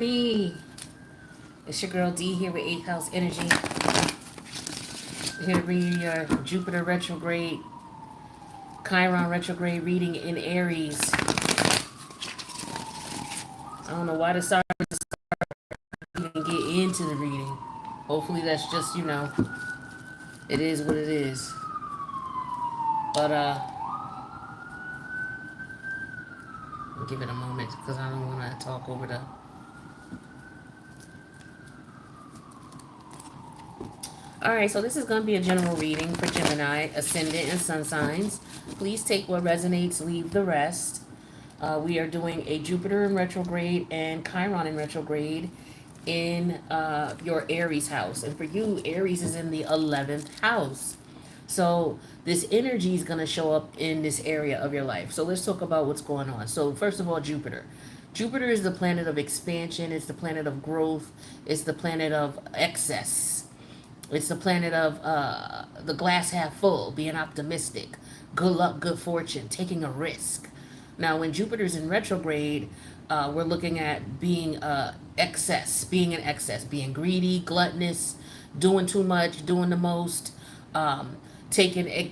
Me, it's your girl D here with 8th House Energy. Here to read your Jupiter retrograde, Chiron retrograde reading in Aries. I don't know why the stars even get into the reading. Hopefully that's just, it is what it is. But I'll give it a moment because I don't want to talk over the. Alright, so this is going to be a general reading for Gemini, Ascendant, and Sun signs. Please take what resonates, leave the rest. We are doing a Jupiter in retrograde and Chiron in retrograde in your Aries house. And for you, Aries is in the 11th house. So this energy is going to show up in this area of your life. So let's talk about what's going on. So first of all, Jupiter. Jupiter is the planet of expansion. It's the planet of growth. It's the planet of excess. It's the planet of the glass half full, being optimistic, good luck, good fortune, taking a risk. Now, when Jupiter's in retrograde, we're looking at being excess, being in excess, being greedy, gluttonous, doing too much, doing the most, taking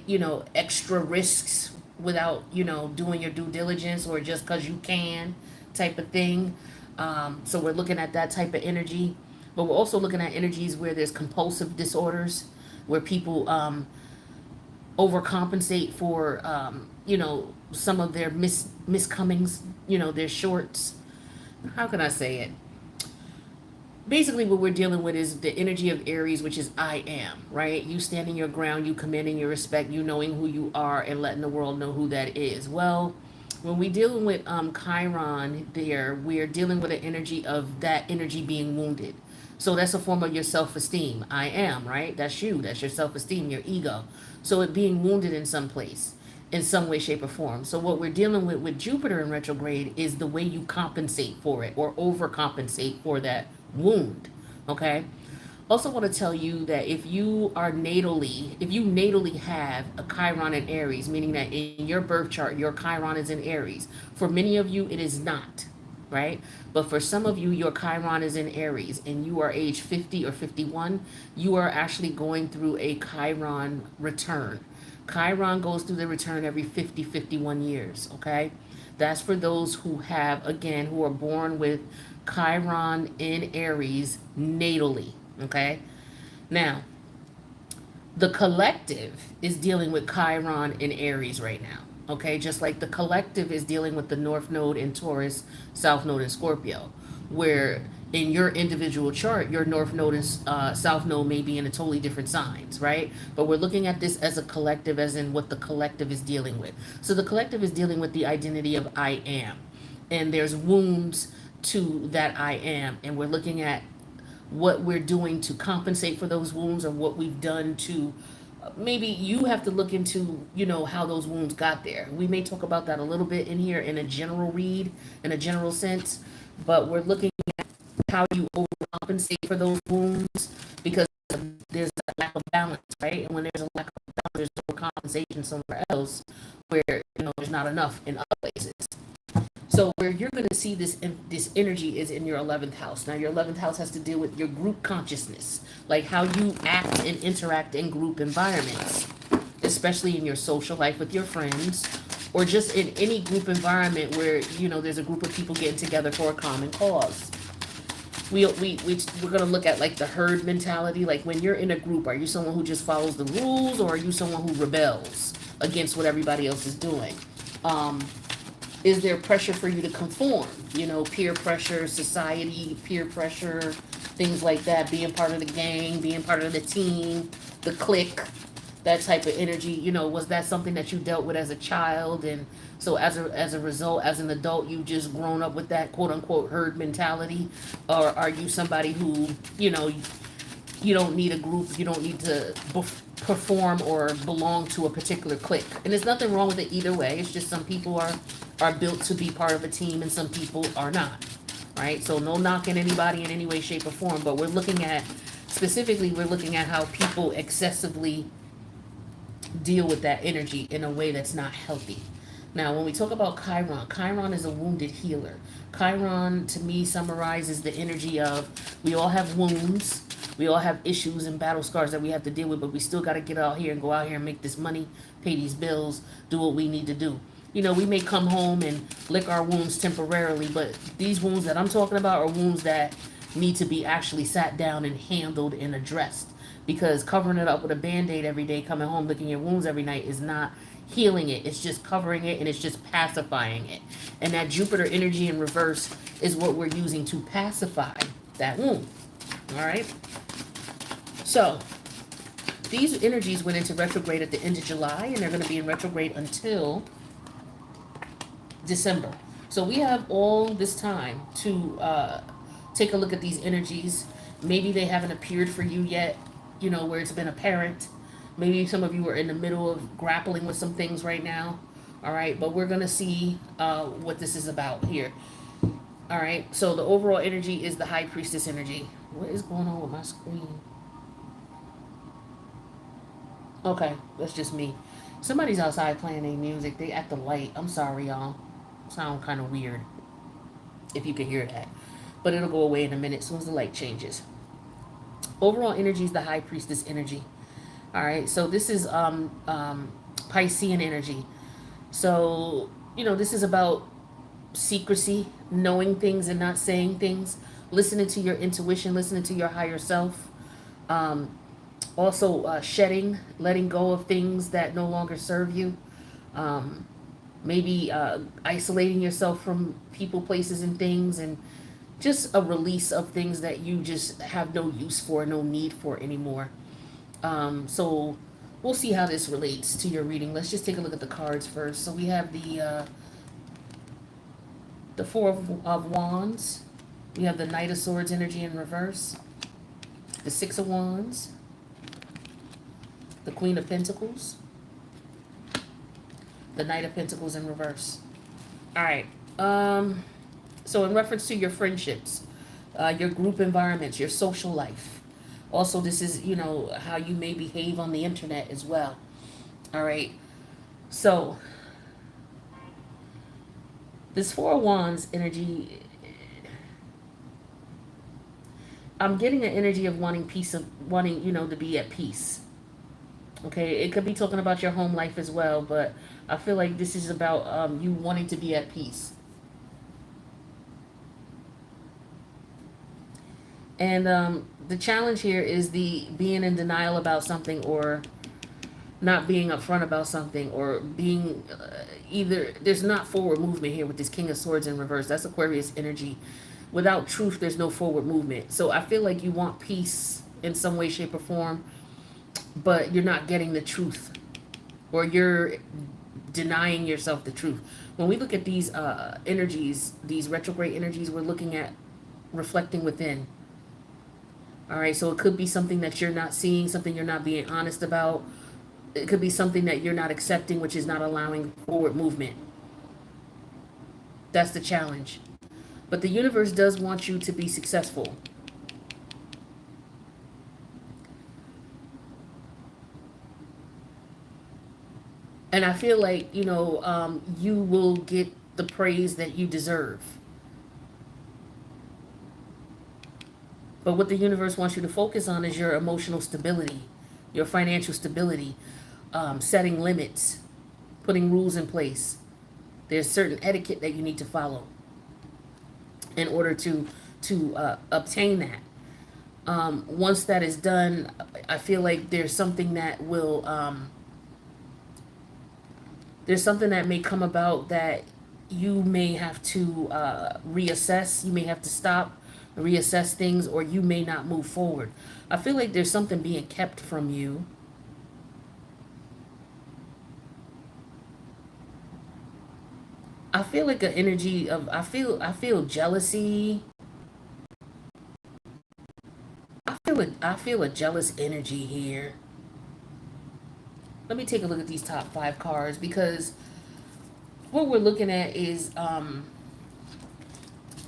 extra risks without doing your due diligence or just because you can, type of thing. So we're looking at that type of energy. But we're also looking at energies where there's compulsive disorders, where people overcompensate for, some of their miscomings, their shorts. How can I say it? Basically, what we're dealing with is the energy of Aries, which is I am, right? You standing your ground, you commanding your respect, you knowing who you are, and letting the world know who that is. Well, when we're dealing with Chiron there, we're dealing with an energy of that energy being wounded. So that's a form of your self-esteem. I am, right? That's you. That's your self-esteem, your ego. So it being wounded in some place, in some way, shape, or form. So what we're dealing with Jupiter in retrograde is the way you compensate for it or overcompensate for that wound. Okay? Also want to tell you that if you natally have a Chiron in Aries, meaning that in your birth chart, your Chiron is in Aries. For many of you, it is not, right? But for some of you, your Chiron is in Aries and you are age 50 or 51, you are actually going through a Chiron return. Chiron goes through the return every 50, 51 years, okay? That's for those who have, again, who are born with Chiron in Aries natally, okay? Now, the collective is dealing with Chiron in Aries right now. Okay, just like the collective is dealing with the North Node in Taurus, South Node in Scorpio, where in your individual chart, your North Node and South Node may be in a totally different signs, right? But we're looking at this as a collective, as in what the collective is dealing with. So the collective is dealing with the identity of I am, and there's wounds to that I am, and we're looking at what we're doing to compensate for those wounds or what we've done to maybe you have to look into how those wounds got there. We may talk about that a little bit in here in a general read, in a general sense, but we're looking at how you overcompensate for those wounds because there's a lack of balance, right? And when there's a lack of balance, there's overcompensation somewhere else where there's not enough in other places. So where you're going to see this energy is in your 11th house. Now your 11th house has to deal with your group consciousness, like how you act and interact in group environments, especially in your social life with your friends, or just in any group environment where there's a group of people getting together for a common cause. We're going to look at like the herd mentality. Like when you're in a group, are you someone who just follows the rules, or are you someone who rebels against what everybody else is doing? Is there pressure for you to conform? Peer pressure, society, peer pressure, things like that. Being part of the gang, being part of the team, the clique, that type of energy. Was that something that you dealt with as a child? And so as a result, as an adult, you've just grown up with that quote unquote herd mentality? Or are you somebody who, you don't need a group, you don't need to perform or belong to a particular clique? And there's nothing wrong with it either way. It's just some people are built to be part of a team and some people are not, right? So no knocking anybody in any way, shape, or form, but we're looking at how people excessively deal with that energy in a way that's not healthy. Now, when we talk about Chiron, Chiron is a wounded healer. Chiron, to me, summarizes the energy of we all have wounds, we all have issues and battle scars that we have to deal with, but we still got to get out here and go out here and make this money, pay these bills, do what we need to do. You know, we may come home and lick our wounds temporarily, but these wounds that I'm talking about are wounds that need to be actually sat down and handled and addressed. Because covering it up with a band-aid every day, coming home, licking your wounds every night is not healing it. It's just covering it and it's just pacifying it. And that Jupiter energy in reverse is what we're using to pacify that wound. All right? So, these energies went into retrograde at the end of July, and they're going to be in retrograde until December. So we have all this time to take a look at these energies. Maybe they haven't appeared for you yet, you know, where it's been apparent. Maybe some of you are in the middle of grappling with some things right now. All right, but we're going to see what this is about here. All right, so the overall energy is the High Priestess energy. What is going on with my screen? Okay, that's just me. Somebody's outside playing their music. They at the light. I'm sorry, y'all. Sound kind of weird if you can hear that. But it'll go away in a minute as soon as the light changes. Overall energy is the High Priestess energy. All right, so this is Piscean energy. So, you know, this is about secrecy, knowing things and not saying things, listening to your intuition, listening to your higher self. Also shedding, letting go of things that no longer serve you. Maybe isolating yourself from people, places, and things, and just a release of things that you just have no use for, no need for anymore. So we'll see how this relates to your reading. Let's just take a look at the cards first. So we have the Four of Wands. We have the Knight of Swords energy in reverse. The Six of Wands. The Queen of Pentacles. The Knight of Pentacles in reverse. All right. So in reference to your friendships, your group environments, your social life. Also, this is, you know, how you may behave on the internet as well. All right. So this Four of Wands energy, I'm getting an energy of wanting peace, of wanting, you know, to be at peace. Okay, it could be talking about your home life as well, but I feel like this is about you wanting to be at peace. And the challenge here is the being in denial about something, or not being upfront about something, or being either, there's not forward movement here with this King of Swords in reverse. That's Aquarius energy. Without truth, there's no forward movement. So I feel like you want peace in some way, shape, or form, but you're not getting the truth, or you're denying yourself the truth. When we look at these energies, these retrograde energies, we're looking at reflecting within. All right, so it could be something that you're not seeing, something you're not being honest about. It could be something that you're not accepting, which is not allowing forward movement. That's the challenge. But the universe does want you to be successful. And I feel like, you know, you will get the praise that you deserve. But what the universe wants you to focus on is your emotional stability, your financial stability, setting limits, putting rules in place. There's certain etiquette that you need to follow in order to obtain that. Once that is done, I feel like there's something that will, there's something that may come about that you may have to reassess. You may have to stop, reassess things, or you may not move forward. I feel like there's something being kept from you. I feel like an energy of, I feel jealousy. I feel a jealous energy here. Let me take a look at these top 5 cards, because what we're looking at is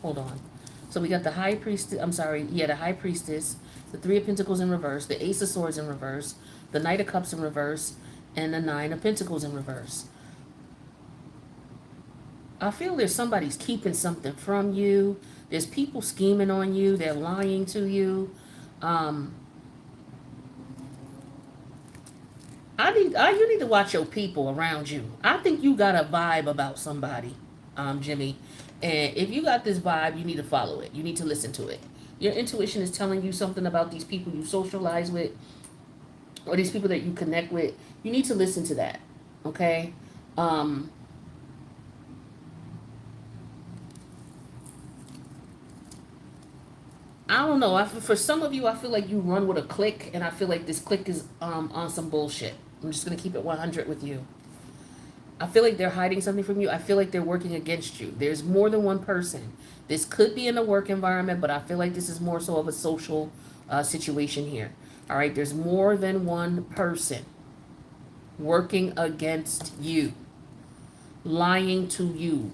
hold on. So we got the High Priestess, the High Priestess, the Three of Pentacles in reverse, the Ace of Swords in reverse, the Knight of Cups in reverse, and the Nine of Pentacles in reverse. I feel there's somebody's keeping something from you. There's people scheming on you. They're lying to you. Um, you need to watch your people around you. I think you got a vibe about somebody, Jimmy. And if you got this vibe, you need to follow it. You need to listen to it. Your intuition is telling you something about these people you socialize with or these people that you connect with. You need to listen to that. Okay? Um, I don't know. For some of you, I feel like you run with a clique, and I feel like this clique is on some bullshit. I'm just gonna keep it 100 with you. I feel like they're hiding something from you. I feel like they're working against you. There's more than one person. This could be in a work environment, but I feel like this is more so of a social situation here. All right, there's more than one person working against you, lying to you,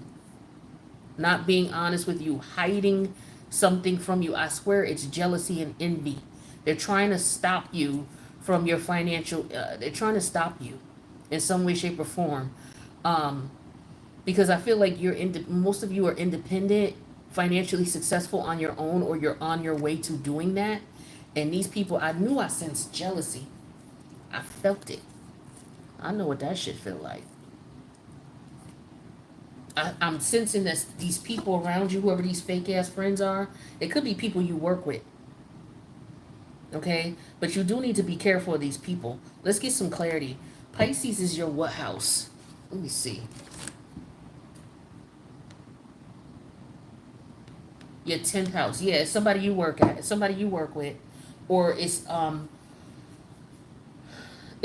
not being honest with you, hiding something from you. I swear it's jealousy and envy. They're trying to stop you from your financial, they're trying to stop you in some way, shape, or form. Um, because I feel like most of you are independent, financially successful on your own, or you're on your way to doing that. And these people, I knew I sensed jealousy. I felt it. I know what that shit feel like. I'm sensing that these people around you, whoever these fake ass friends are, it could be people you work with. Okay? But you do need to be careful of these people. Let's get some clarity. Pisces is your what house? Let me see. Your 10th house. Yeah, it's somebody you work at. It's somebody you work with. Or it's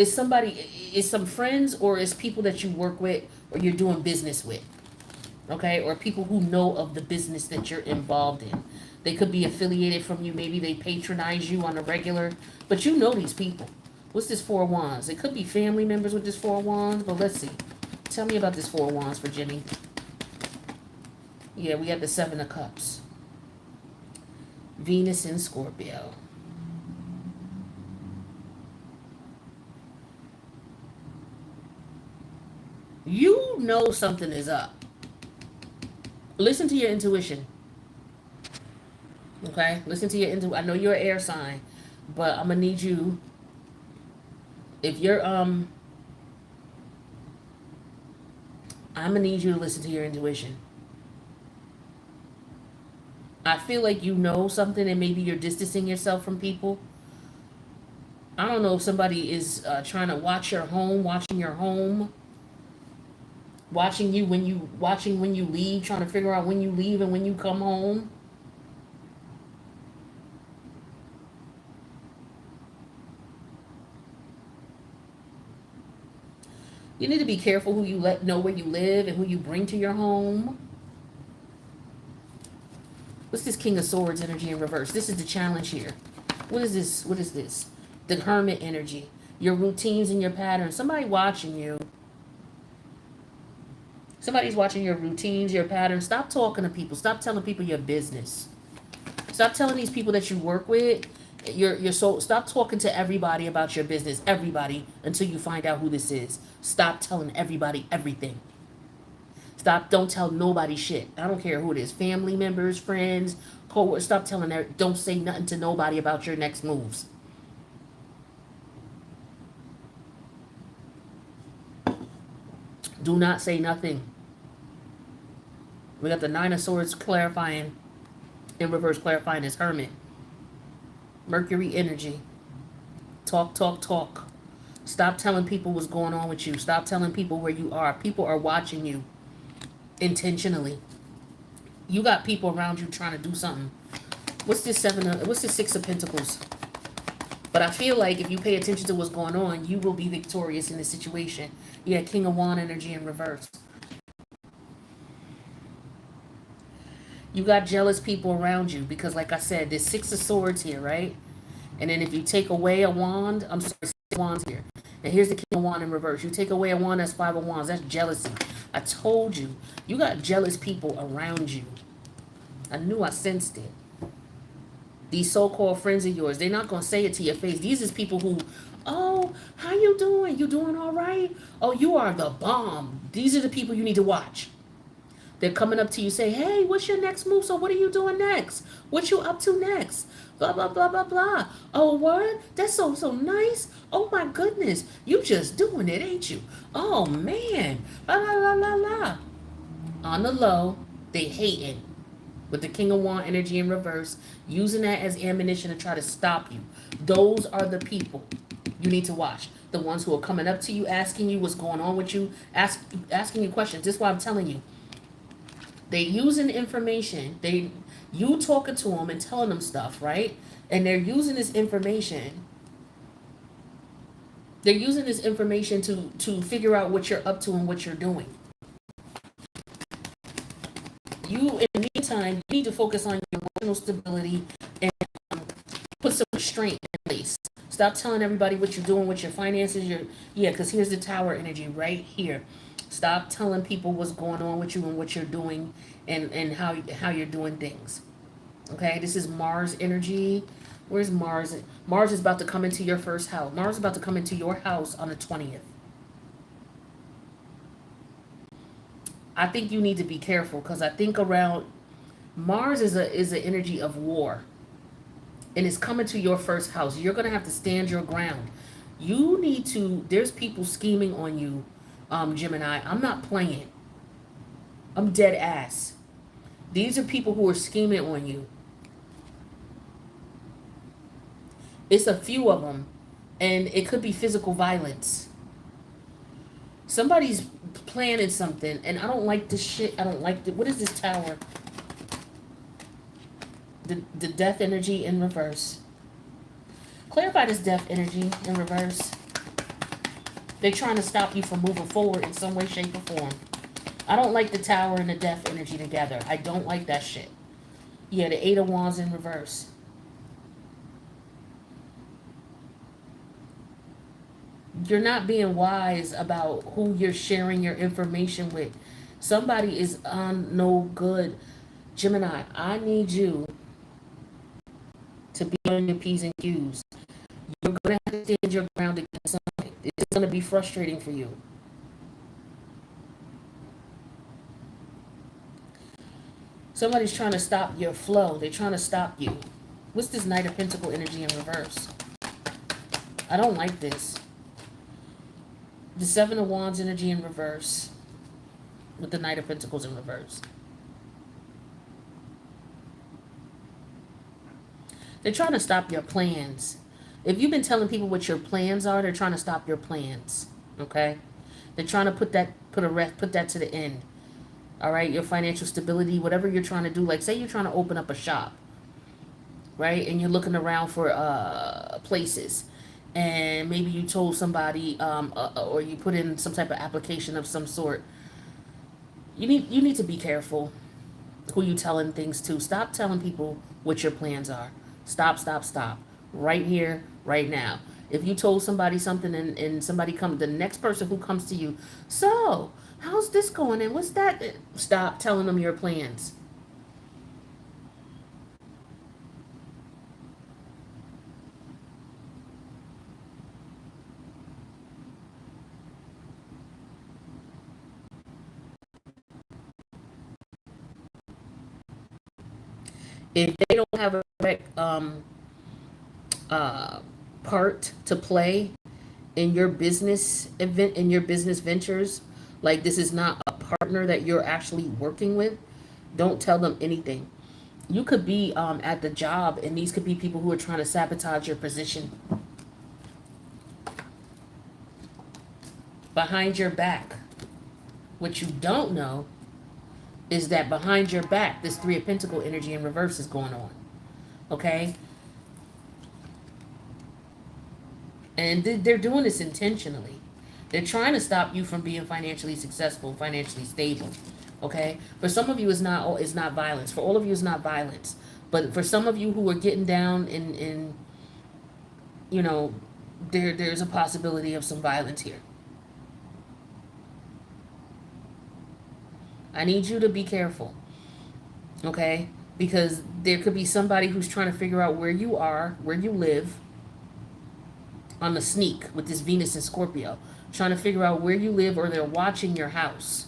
somebody, it's some friends, or it's people that you work with or you're doing business with. Okay? Or people who know of the business that you're involved in. They could be affiliated from you. Maybe they patronize you on a regular, but you know these people. What's this Four of Wands? It could be family members with this Four of Wands, but let's see. Tell me about this Four of Wands for Jimmy. Yeah, we got the Seven of Cups. Venus in Scorpio. You know something is up. Listen to your intuition. Okay? Listen to your intuition. I know you're an air sign, but I'm gonna need you, if you're I'm gonna need you to listen to your intuition. I feel like you know something and maybe you're distancing yourself from people. I don't know if somebody is trying to watch your home, watching your home, watching when you leave, trying to figure out when you leave and when you come home. You need to be careful who you let know where you live and who you bring to your home. What's this King of Swords energy in reverse? This is the challenge here. What is this? What is this? The Hermit energy. Your routines and your patterns. Somebody watching you. Somebody's watching your routines, your patterns. Stop talking to people. Stop telling people your business. Stop telling these people that you work with. Stop talking to everybody about your business. Everybody, until you find out who this is. Stop telling everybody everything. Don't tell nobody shit. I don't care who it is. Family members, friends, co-workers. Stop telling don't say nothing to nobody about your next moves. Do not say nothing. We got the Nine of Swords clarifying, in reverse clarifying as Hermit. Mercury energy. Talk, talk, talk. Stop telling people what's going on with you. Stop telling people where you are. People are watching you intentionally. You got people around you trying to do something. What's this Six of Pentacles? But I feel like if you pay attention to what's going on, you will be victorious in this situation. Yeah, King of Wand energy in reverse. You got jealous people around you because, like I said, there's Six of Swords here, right? And then if you take away a wand, I'm sorry, Six of Wands here. And here's the King of Wand in reverse. You take away a wand, that's Five of Wands. That's jealousy. I told you. You got jealous people around you. I knew I sensed it. These so-called friends of yours, they're not going to say it to your face. These is people who, oh, how you doing? You doing all right? Oh, you are the bomb. These are the people you need to watch. They're coming up to you, say, hey, what's your next move? So what are you doing next? What you up to next? Blah, blah, blah, blah, blah. Oh, what? That's so nice. Oh, my goodness. You just doing it, ain't you? Oh, man. Blah, blah, blah, blah, blah. On the low, they hating with the King of Wands energy in reverse, using that as ammunition to try to stop you. Those are the people you need to watch. The ones who are coming up to you, asking you what's going on with you, asking you questions. This is why I'm telling you. They using information. You talking to them and telling them stuff, right? And they're using this information. They're using this information to figure out what you're up to and what you're doing. You, in the meantime, you need to focus on your emotional stability and put some restraint in place. Stop telling everybody what you're doing with your finances. Because here's the Tower energy right here. Stop telling people what's going on with you and what you're doing and how you're doing things. Okay, this is Mars energy. Where's Mars? Mars is about to come into your first house. Mars is about to come into your house on the 20th. I think you need to be careful because I think around Mars is an energy of war, and it's coming to your first house. You're gonna have to stand your ground. You need to. There's people scheming on you, Gemini. I'm not playing. I'm dead ass. These are people who are scheming on you. It's a few of them, and it could be physical violence. Somebody's planning something, and I don't like this shit. I don't like the. What is this Tower? The death energy in reverse. Clarify this death energy in reverse. They're trying to stop you from moving forward in some way, shape, or form. I don't like the Tower and the death energy together. I don't like that shit. Yeah, the Eight of Wands in reverse. You're not being wise about who you're sharing your information with. Somebody is on no good. Gemini, I need you to be on your P's and Q's. You're going to have to stand your ground against something. It's going to be frustrating for you. Somebody's trying to stop your flow. They're trying to stop you. What's this Knight of Pentacle energy in reverse? I don't like this. The Seven of Wands energy in reverse with the Knight of Pentacles in reverse. They're trying to stop your plans. If you've been telling people what your plans are, they're trying to stop your plans. Okay? They're trying to put that to the end. All right? Your financial stability, whatever you're trying to do. Like, say you're trying to open up a shop, right? And you're looking around for places. And maybe you told somebody, or you put in some type of application of some sort. You need to be careful who you telling things to. Stop telling people what your plans are. Stop. Right here, right now. If you told somebody something and somebody the next person who comes to you, so how's this going and what's that? Stop telling them your plans. If they don't have a direct part to play in your business event, in your business ventures, like this is not a partner that you're actually working with, don't tell them anything. You could be at the job, and these could be people who are trying to sabotage your position behind your back. What you don't know is that behind your back, this Three of Pentacle energy in reverse is going on. Okay? And they're doing this intentionally. They're trying to stop you from being financially successful, financially stable. Okay? For some of you, it's not violence. For all of you, it's not violence. But for some of you who are getting down in there's a possibility of some violence here. I need you to be careful, okay? Because there could be somebody who's trying to figure out where you are, where you live, on the sneak with this Venus and Scorpio. Trying to figure out where you live, or they're watching your house.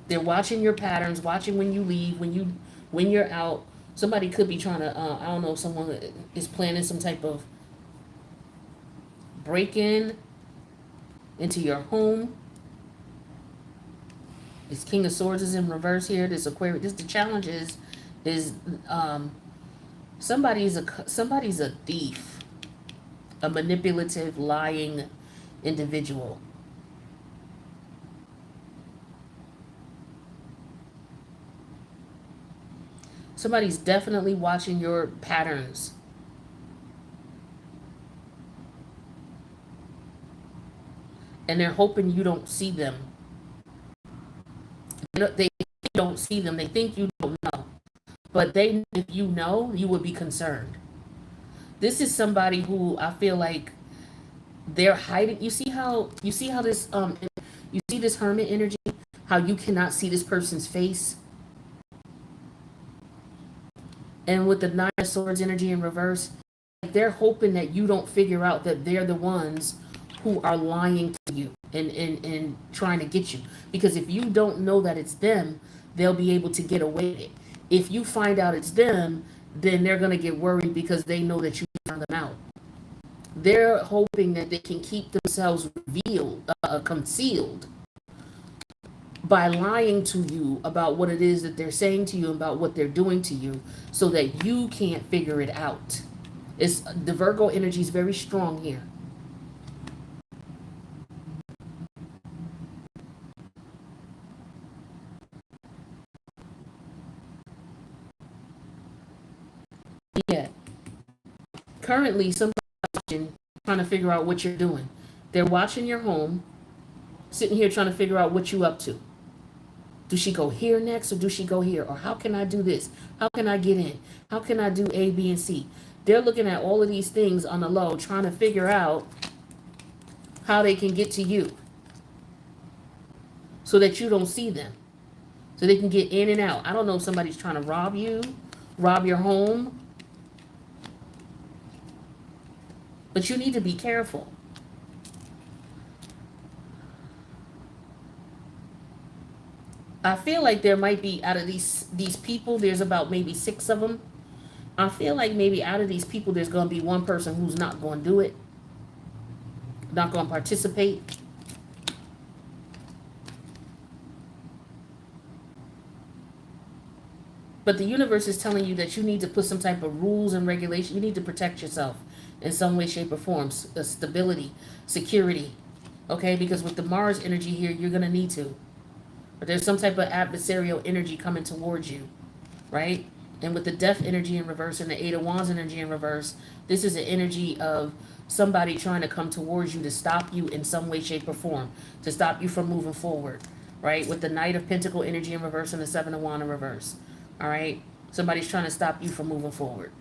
They're watching your patterns, watching when you leave, when you're out. Somebody could be trying to, I don't know, someone is planning some type of break-in into your home. This King of Swords is in reverse here. This Aquarius, the challenge is somebody's a thief, a manipulative, lying individual. Somebody's definitely watching your patterns. And they're hoping you don't see them. They don't see them. They think you don't know. But if you know, you would be concerned. This is somebody who I feel like they're hiding. You see how this you see this hermit energy, how you cannot see this person's face? And with the Nine of Swords energy in reverse, they're hoping that you don't figure out that they're the ones who are lying to you and trying to get you. Because if you don't know that it's them, they'll be able to get away with it. If you find out it's them, then they're going to get worried because they know that you found them out. They're hoping that they can keep themselves concealed by lying to you about what it is that they're saying to you, about what they're doing to you, so that you can't figure it out. The Virgo energy is very strong here. Yeah. Currently, somebody's watching, trying to figure out what you're doing. They're watching your home, sitting here trying to figure out what you up to. Do she go here next, or do she go here? Or how can I do this? How can I get in? How can I do A, B, and C? They're looking at all of these things on the low, trying to figure out how they can get to you so that you don't see them, so they can get in and out. I don't know if somebody's trying to rob you, rob your home, but you need to be careful. I feel like there might be, out of these people, there's about maybe 6 of them. I feel like maybe out of these people, there's going to be one person who's not going to do it, not going to participate. But the universe is telling you that you need to put some type of rules and regulation. You need to protect yourself in some way, shape, or form. Stability, security. Okay? Because with the Mars energy here, you're going to need to. But there's some type of adversarial energy coming towards you, right? And with the Death energy in reverse and the Eight of Wands energy in reverse, this is an energy of somebody trying to come towards you to stop you in some way, shape, or form, to stop you from moving forward, right? With the Knight of Pentacle energy in reverse and the Seven of Wands in reverse, all right? Somebody's trying to stop you from moving forward.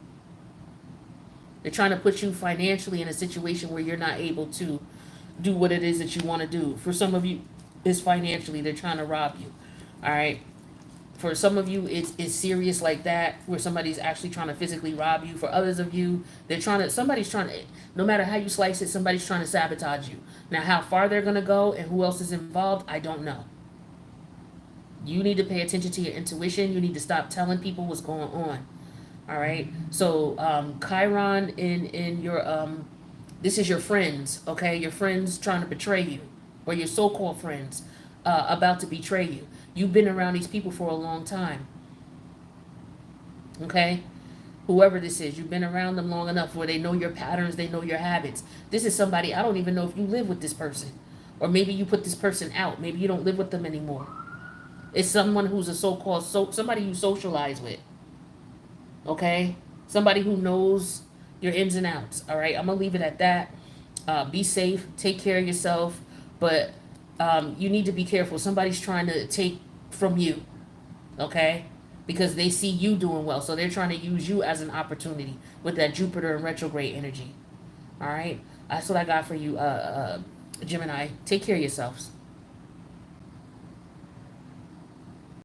They're trying to put you financially in a situation where you're not able to do what it is that you want to do. For some of you, it's financially. They're trying to rob you, all right? For some of you, it's serious like that, where somebody's actually trying to physically rob you. For others of you, somebody's trying to, no matter how you slice it, somebody's trying to sabotage you. Now, how far they're going to go and who else is involved, I don't know. You need to pay attention to your intuition. You need to stop telling people what's going on, all right? So, Chiron in your, this is your friends, okay? Your friends trying to betray you, or your so-called friends about to betray you. You've been around these people for a long time. Okay? Whoever this is, you've been around them long enough where they know your patterns, they know your habits. This is somebody, I don't even know if you live with this person. Or maybe you put this person out. Maybe you don't live with them anymore. It's someone who's a so-called, somebody you socialize with. Okay? Somebody who knows your ins and outs. All right? I'm going to leave it at that. Be safe. Take care of yourself. But you need to be careful. Somebody's trying to take from you, okay? Because they see you doing well. So they're trying to use you as an opportunity with that Jupiter and retrograde energy. All right? That's what I got for you, Gemini. Take care of yourselves.